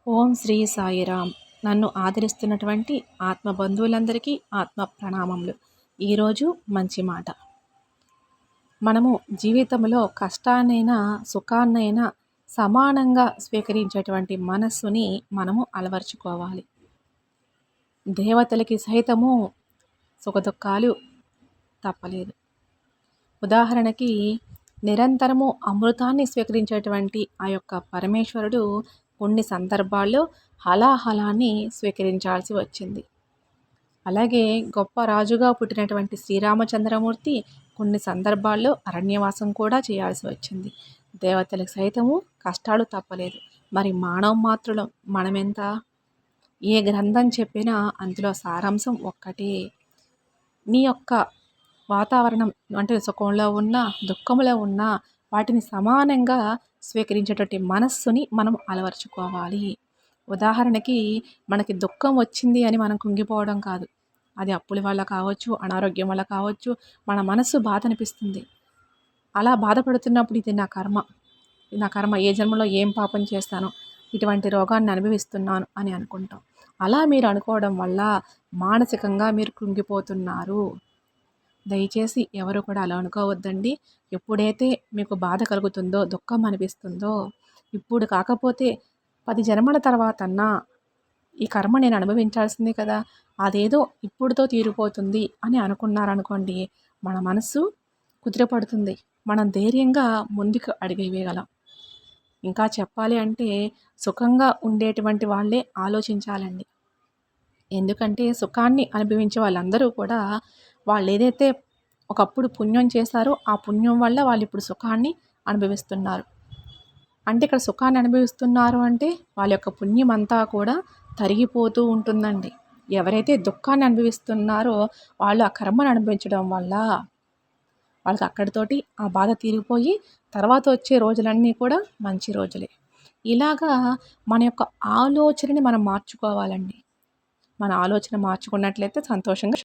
ఓం శ్రీ సాయిరామ్. నన్ను ఆదరిస్తున్నటువంటి ఆత్మ బంధువులందరికీ ఆత్మ ప్రణామములు. ఈరోజు మంచి మాట. మనము జీవితంలో కష్టాన్నైనా సుఖాన్నైనా సమానంగా స్వీకరించేటువంటి మనస్సుని మనము అలవర్చుకోవాలి. దేవతలకి సైతము సుఖదుఖాలు తప్పలేదు. ఉదాహరణకి నిరంతరము అమృతాన్ని స్వీకరించేటువంటి ఆ యొక్క పరమేశ్వరుడు కొన్ని సందర్భాల్లో హలాహలాన్ని స్వీకరించాల్సి వచ్చింది. అలాగే గొప్ప రాజుగా పుట్టినటువంటి శ్రీరామచంద్రమూర్తి కొన్ని సందర్భాల్లో అరణ్యవాసం కూడా చేయాల్సి వచ్చింది. దేవతలకు సైతము కష్టాలు తప్పలేదు. మరి మానవ మాత్రులం మనమెంత? ఏ గ్రంథం చెప్పినా అందులో సారాంశం ఒక్కటే. నీ యొక్క వాతావరణం అంటే సుఖంలో ఉన్న దుఃఖంలో ఉన్న వాటిని సమానంగా స్వీకరించేటటువంటి మనస్సుని మనం అలవర్చుకోవాలి. ఉదాహరణకి మనకి దుఃఖం వచ్చింది అని మనం కుంగిపోవడం కాదు. అది అప్పుల వల్ల కావచ్చు, అనారోగ్యం వల్ల కావచ్చు, మన మనస్సు బాధ అనిపిస్తుంది. అలా బాధపడుతున్నప్పుడు ఇది నా కర్మ, నా కర్మ, ఏ జన్మలో ఏం పాపం చేస్తానో ఇటువంటి రోగాన్ని అనుభవిస్తున్నాను అని అనుకుంటాం. అలా మీరు అనుకోవడం వల్ల మానసికంగా మీరు కృంగిపోతున్నారు. దయచేసి ఎవరు కూడా అలా అనుకోవద్దండి. ఎప్పుడైతే మీకు బాధ కలుగుతుందో, దుఃఖం అనిపిస్తుందో, ఇప్పుడు కాకపోతే 10 జన్మల తర్వాతన్నా ఈ కర్మ నేను అనుభవించాల్సిందే కదా, అదేదో ఇప్పుడుతో తీరిపోతుంది అని అనుకున్నారనుకోండి, మన మనసు కుదిరపడుతుంది. మనం ధైర్యంగా ముందుకు అడుగు వేయగలం. ఇంకా చెప్పాలి అంటే సుఖంగా ఉండేటువంటి వాళ్ళే ఆలోచించాలండి. ఎందుకంటే సుఖాన్ని అనుభవించే వాళ్ళందరూ కూడా వాళ్ళు ఏదైతే ఒకప్పుడు పుణ్యం చేశారో ఆ పుణ్యం వల్ల వాళ్ళు ఇప్పుడు సుఖాన్ని అనుభవిస్తున్నారు. అంటే ఇక్కడ సుఖాన్ని అనుభవిస్తున్నారు అంటే వాళ్ళ యొక్క పుణ్యం అంతా కూడా తరిగిపోతూ ఉంటుందండి. ఎవరైతే దుఃఖాన్ని అనుభవిస్తున్నారో వాళ్ళు ఆ కర్మను అనుభవించడం వల్ల వాళ్ళకి అక్కడితోటి ఆ బాధ తీరిపోయి తర్వాత వచ్చే రోజులన్నీ కూడా మంచి రోజులే. ఇలాగా మన యొక్క ఆలోచనని మనం మార్చుకోవాలండి. మన ఆలోచన మార్చుకున్నట్లయితే సంతోషంగా